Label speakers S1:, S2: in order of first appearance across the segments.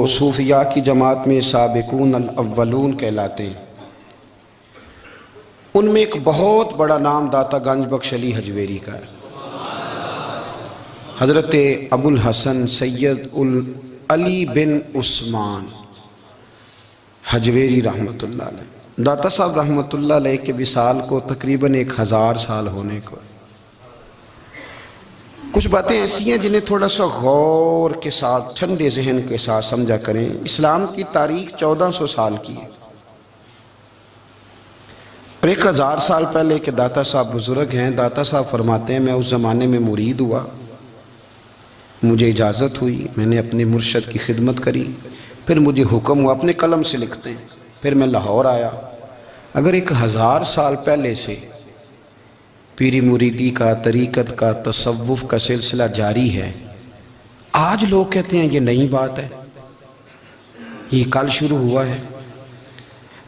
S1: صوفیاء کی جماعت میں سابقون الاولون کہلاتے ہیں۔ ان میں ایک بہت بڑا نام داتا گنج بخش علی حجویری کا ہے۔ حضرت ابو الحسن سید علی بن عثمان حجویری رحمۃ اللہ علیہ، داتا صاحب رحمۃ اللہ علیہ کے وصال کو تقریباً 1000 سال ہونے کو۔ کچھ باتیں ایسی ہیں جنہیں تھوڑا سا غور کے ساتھ ٹھنڈے ذہن کے ساتھ سمجھا کریں۔ اسلام کی تاریخ 1400 سال کی ہے، اور 1000 سال پہلے کے داتا صاحب بزرگ ہیں۔ داتا صاحب فرماتے ہیں میں اس زمانے میں مرید ہوا، مجھے اجازت ہوئی، میں نے اپنے مرشد کی خدمت کری، پھر مجھے حکم ہوا، اپنے قلم سے لکھتے ہیں، پھر میں لاہور آیا۔ اگر 1000 سال پہلے سے پیری مریدی کا، طریقت کا، تصوف کا سلسلہ جاری ہے، آج لوگ کہتے ہیں یہ نئی بات ہے، یہ کل شروع ہوا ہے۔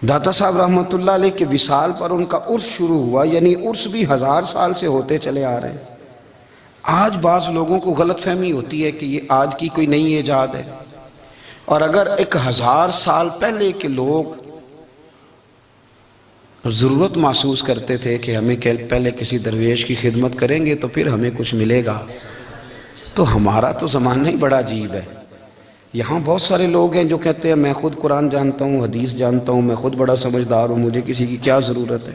S1: داتا صاحب رحمۃ اللہ علیہ کے وصال پر ان کا عرس شروع ہوا، یعنی عرس بھی 1000 سال سے ہوتے چلے آ رہے ہیں۔ آج بعض لوگوں کو غلط فہمی ہوتی ہے کہ یہ آج کی کوئی نئی ایجاد ہے، اور اگر 1000 سال پہلے کے لوگ ضرورت محسوس کرتے تھے کہ ہمیں پہلے کسی درویش کی خدمت کریں گے تو پھر ہمیں کچھ ملے گا، تو ہمارا تو زمانہ ہی بڑا عجیب ہے۔ یہاں بہت سارے لوگ ہیں جو کہتے ہیں میں خود قرآن جانتا ہوں، حدیث جانتا ہوں، میں خود بڑا سمجھدار ہوں، مجھے کسی کی کیا ضرورت ہے۔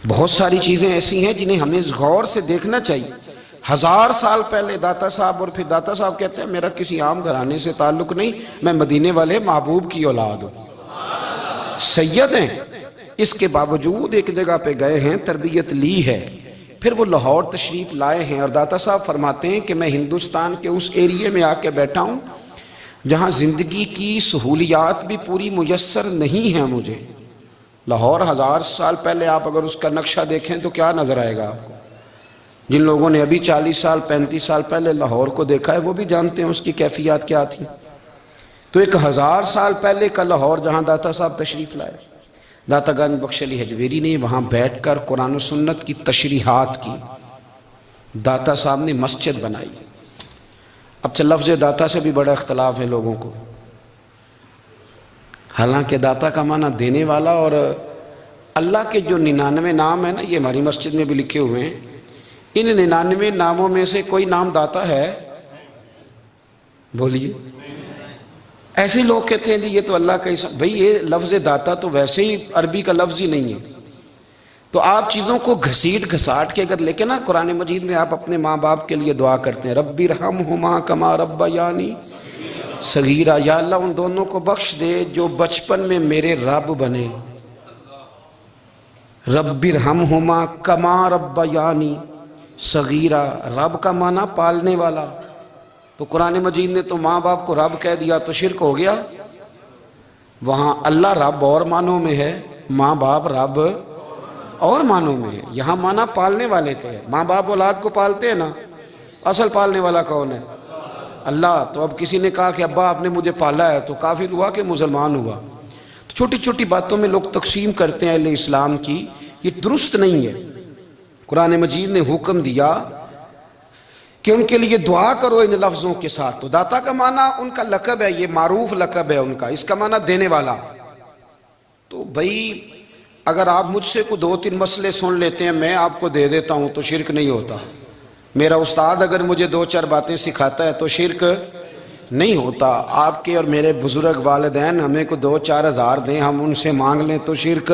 S1: بہت ساری چیزیں ایسی ہیں جنہیں ہمیں غور سے دیکھنا چاہیے۔ 1000 سال پہلے داتا صاحب، اور پھر داتا صاحب کہتے ہیں میرا کسی عام گھرانے سے تعلق نہیں، میں مدینے والے محبوب کی اولاد ہوں، سید ہیں۔ اس کے باوجود ایک جگہ پہ گئے ہیں، تربیت لی ہے، پھر وہ لاہور تشریف لائے ہیں، اور داتا صاحب فرماتے ہیں کہ میں ہندوستان کے اس ایریے میں آ کے بیٹھا ہوں جہاں زندگی کی سہولیات بھی پوری میسر نہیں ہیں مجھے۔ لاہور 1000 سال پہلے آپ اگر اس کا نقشہ دیکھیں تو کیا نظر آئے گا آپ کو؟ جن لوگوں نے ابھی 40 سال 35 سال پہلے لاہور کو دیکھا ہے وہ بھی جانتے ہیں اس کی کیفیات کیا تھی۔ تو 1000 سال پہلے کا لاہور جہاں داتا صاحب تشریف لائے، داتا گنج بخش علی حجویری نے وہاں بیٹھ کر قرآن و سنت کی تشریحات کی۔ داتا صاحب نے مسجد بنائی۔ اب لفظ داتا سے بھی بڑا اختلاف ہے لوگوں کو، حالانکہ داتا کا معنی دینے والا، اور اللہ کے جو 99 نام ہیں نا، یہ ہماری مسجد میں بھی لکھے ہوئے ہیں، ان 99 ناموں میں سے کوئی نام داتا ہے؟ بولیے۔ ایسے لوگ کہتے ہیں جی یہ تو اللہ کا اسم، بھئی یہ لفظ داتا تو ویسے ہی عربی کا لفظ ہی نہیں ہے۔ تو آپ چیزوں کو گھسیٹ گھساٹ کے اگر لے کے نا، قرآن مجید میں آپ اپنے ماں باپ کے لیے دعا کرتے ہیں رب ارحمہما کما ربیانی صغیرا، یا اللہ ان دونوں کو بخش دے جو بچپن میں میرے رب بنے۔ رب ارحمہما کما ربیانی صغیرا، رب کا معنی پالنے والا، تو قرآن مجید نے تو ماں باپ کو رب کہہ دیا تو شرک ہو گیا۔ وہاں اللہ رب اور معنوں میں ہے، ماں باپ رب اور معنوں میں ہے۔ یہاں معنی پالنے والے کے ہے۔ ماں باپ اولاد کو پالتے ہیں نا، اصل پالنے والا کون ہے؟ اللہ۔ تو اب کسی نے کہا کہ ابا آپ نے مجھے پالا ہے، تو کافر ہوا کہ مسلمان ہوا؟ تو چھوٹی چھوٹی باتوں میں لوگ تقسیم کرتے ہیں اہل اسلام کی، یہ درست نہیں ہے۔ قرآن مجید نے حکم دیا کہ ان کے لیے دعا کرو ان لفظوں کے ساتھ۔ تو داتا کا معنی ان کا لقب ہے، یہ معروف لقب ہے ان کا، اس کا معنی دینے والا۔ تو بھئی اگر آپ مجھ سے کوئی 2-3 مسئلے سن لیتے ہیں، میں آپ کو دے دیتا ہوں تو شرک نہیں ہوتا۔ میرا استاد اگر مجھے 2-4 باتیں سکھاتا ہے تو شرک نہیں ہوتا۔ آپ کے اور میرے بزرگ والدین ہمیں کو 2-4 ہزار دیں، ہم ان سے مانگ لیں تو شرک،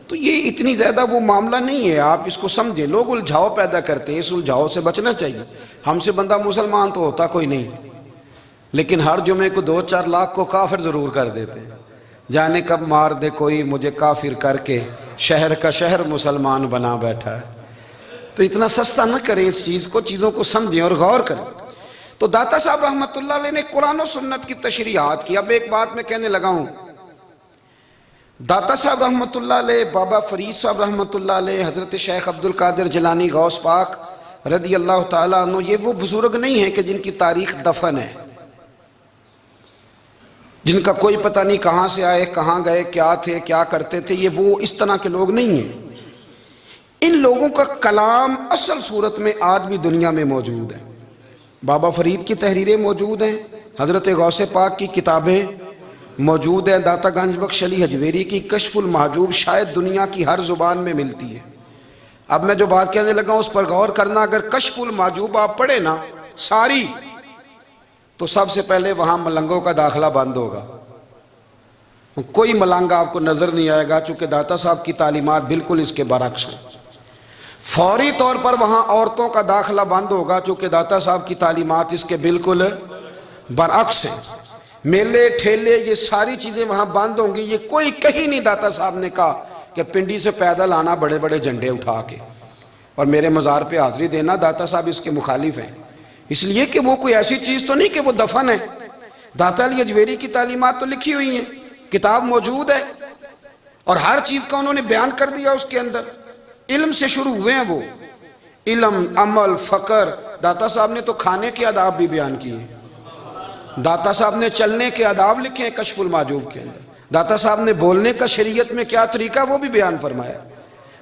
S1: تو یہ اتنی زیادہ وہ معاملہ نہیں ہے۔ آپ اس کو سمجھیں، لوگ الجھاؤ پیدا کرتے ہیں، اس الجھاؤ سے بچنا چاہیے۔ ہم سے بندہ مسلمان تو ہوتا کوئی نہیں، لیکن ہر جمعے کو 2-4 لاکھ کو کافر ضرور کر دیتے ہیں۔ جانے کب مار دے کوئی مجھے کافر کر کے، شہر کا شہر مسلمان بنا بیٹھا ہے۔ تو اتنا سستا نہ کریں اس چیز کو، چیزوں کو سمجھیں اور غور کریں۔ تو داتا صاحب رحمۃ اللہ علیہ نے قرآن و سنت کی تشریحات کی۔ اب ایک بات میں کہنے لگا ہوں، داتا صاحب رحمۃ اللہ علیہ، بابا فرید صاحب رحمۃ اللہ علیہ، حضرت شیخ عبد القادر جیلانی غوث پاک رضی اللہ تعالیٰ عنہ، یہ وہ بزرگ نہیں ہیں کہ جن کی تاریخ دفن ہے، جن کا کوئی پتہ نہیں کہاں سے آئے، کہاں گئے، کیا تھے، کیا کرتے تھے۔ یہ وہ اس طرح کے لوگ نہیں ہیں۔ ان لوگوں کا کلام اصل صورت میں آج بھی دنیا میں موجود ہے۔ بابا فرید کی تحریریں موجود ہیں، حضرت غوث پاک کی کتابیں موجود ہیں. داتا گنج بخش علی حجویری کی کشف المحجوب شاید دنیا کی ہر زبان میں ملتی ہے. اب میں جو بات کہنے لگا اس پر غور کرنا. اگر کشف المحجوب آپ پڑھیں نا ساری, تو سب سے پہلے وہاں ملنگوں کا داخلہ بند ہوگا. کوئی ملنگ آپ کو نظر نہیں آئے گا, چونکہ داتا صاحب کی تعلیمات بالکل اس کے برعکس ہیں. فوری طور پر وہاں عورتوں کا داخلہ بند ہوگا, چونکہ داتا صاحب کی تعلیمات اس کے بالکل برعکس ہیں. میلے ٹھیلے یہ ساری چیزیں وہاں بند ہوں گی. یہ کوئی کہیں نہیں داتا صاحب نے کہا کہ پنڈی سے پیدل آنا بڑے بڑے جھنڈے اٹھا کے اور میرے مزار پہ حاضری دینا. داتا صاحب اس کے مخالف ہیں, اس لیے کہ وہ کوئی ایسی چیز تو نہیں کہ وہ دفن ہے. داتا علی حجویری کی تعلیمات تو لکھی ہوئی ہیں, کتاب موجود ہے, اور ہر چیز کا انہوں نے بیان کر دیا اس کے اندر. علم سے شروع ہوئے ہیں وہ, علم, عمل, فقر. داتا صاحب نے تو کھانے کے آداب بھی بیان کیے ہیں. داتا صاحب نے چلنے کے آداب لکھے ہیں کشف المحجوب کے اندر. داتا صاحب نے بولنے کا شریعت میں کیا طریقہ وہ بھی بیان فرمایا.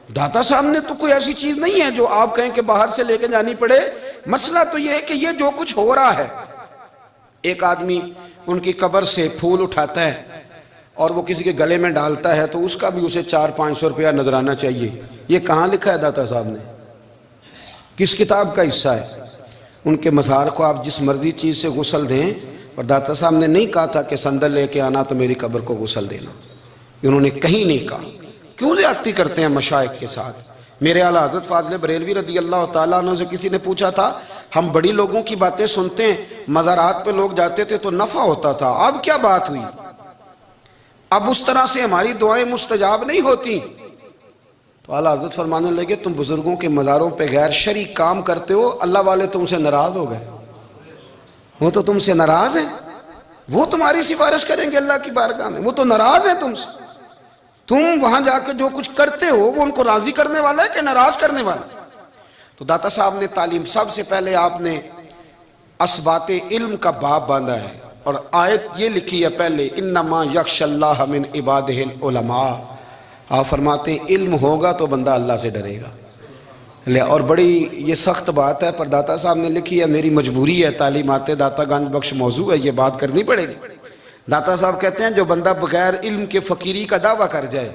S1: داتا صاحب نے تو کوئی ایسی چیز نہیں ہے جو آپ کہیں کہ باہر سے لے کے جانی پڑے. مسئلہ تو یہ ہے کہ یہ جو کچھ ہو رہا ہے, ایک آدمی ان کی قبر سے پھول اٹھاتا ہے اور وہ کسی کے گلے میں ڈالتا ہے تو اس کا بھی اسے 400-500 روپیہ نظرانہ چاہیے. یہ کہاں لکھا ہے داتا صاحب نے؟ کس کتاب کا حصہ ہے؟ ان کے مزار کو آپ جس مرضی چیز سے غسل دیں, اور داتا صاحب نے نہیں کہا تھا کہ سندل لے کے آنا تو میری قبر کو غسل دینا. انہوں نے کہیں نہیں کہا. کیوں زیادتی کرتے ہیں مشائخ کے ساتھ؟ میرے اعلیٰ حضرت فاضل بریلوی رضی اللہ تعالیٰ عنہ سے کسی نے پوچھا تھا, ہم بڑی لوگوں کی باتیں سنتے ہیں, مزارات پہ لوگ جاتے تھے تو نفع ہوتا تھا, اب کیا بات ہوئی؟ اب اس طرح سے ہماری دعائیں مستجاب نہیں ہوتی. تو اعلیٰ حضرت فرمانے لگے, تم بزرگوں کے مزاروں پہ غیر شرعی کام کرتے ہو, اللہ والے تم سے ناراض ہو گئے. وہ تو تم سے ناراض ہیں, وہ تمہاری سفارش کریں گے اللہ کی بارگاہ میں, وہ تو ناراض ہیں تم سے. تم وہاں جا کے جو کچھ کرتے ہو وہ ان کو راضی کرنے والا ہے کہ ناراض کرنے والا ہے؟ تو داتا صاحب نے تعلیم, سب سے پہلے آپ نے اسبات علم کا باب باندھا ہے, اور آیت یہ لکھی ہے پہلے, انما یخشی اللہ من عبادہ العلماء. آپ فرماتے ہیں علم ہوگا تو بندہ اللہ سے ڈرے گا. اور بڑی یہ سخت بات ہے, پر داتا صاحب نے لکھی ہے, میری مجبوری ہے, تعلیمات داتا گنج بخش موضوع ہے, یہ بات کرنی پڑے گی. داتا صاحب کہتے ہیں جو بندہ بغیر علم کے فقیری کا دعویٰ کر جائے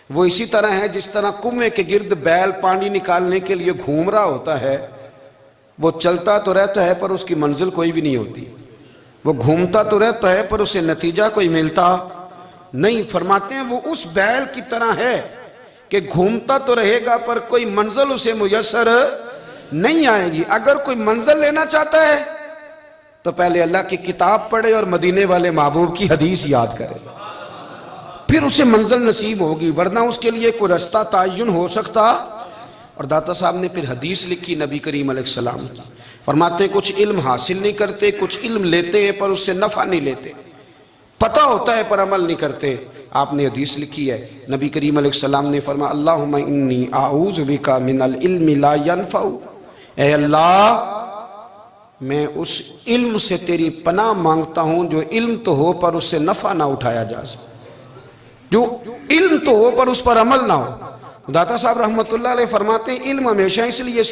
S1: وہ اسی طرح ہے جس طرح کنویں کے گرد بیل پانی نکالنے کے لیے گھوم رہا ہوتا ہے. وہ چلتا تو رہتا ہے پر اس کی منزل کوئی بھی نہیں ہوتی, وہ گھومتا تو رہتا ہے پر اسے نتیجہ کوئی ملتا نہیں. فرماتے ہیں وہ اس بیل کی طرح ہے کہ گھومتا تو رہے گا پر کوئی منزل اسے میسر نہیں آئے گی. اگر کوئی منزل لینا چاہتا ہے تو پہلے اللہ کی کتاب پڑھے اور مدینے والے محبوب کی حدیث یاد کرے, پھر اسے منزل نصیب ہوگی, ورنہ اس کے لیے کوئی رستہ تعین ہو سکتا. اور داتا صاحب نے پھر حدیث لکھی نبی کریم علیہ السلام کی. فرماتے ہیں کچھ علم حاصل نہیں کرتے, کچھ علم لیتے ہیں پر اس سے نفع نہیں لیتے, پتہ ہوتا ہے پر عمل نہیں کرتے. آپ نے حدیث لکھی ہے, نبی کریم علیہ السلام نے فرمایا, اللہم انی اعوذ بک من العلم لا ینفع. اے اللہ میں اس علم سے تیری پناہ مانگتا ہوں جو علم تو ہو پر اس سے نفع نہ اٹھایا جا سکے, جو علم تو ہو پر اس پر عمل نہ ہو. داتا صاحب رحمت اللہ علیہ فرماتے ہیں علم ہمیشہ اس لیے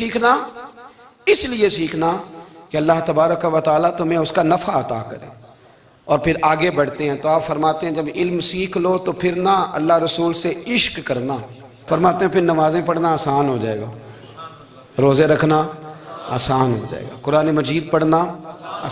S1: سیکھنا کہ اللہ تبارک و تعالیٰ تمہیں اس کا نفع عطا کرے, اور پھر آگے بڑھتے ہیں. تو آپ فرماتے ہیں جب علم سیکھ لو تو پھر نہ اللہ رسول سے عشق کرنا. فرماتے ہیں پھر نمازیں پڑھنا آسان ہو جائے گا, روزے رکھنا آسان ہو جائے گا, قرآن مجید پڑھنا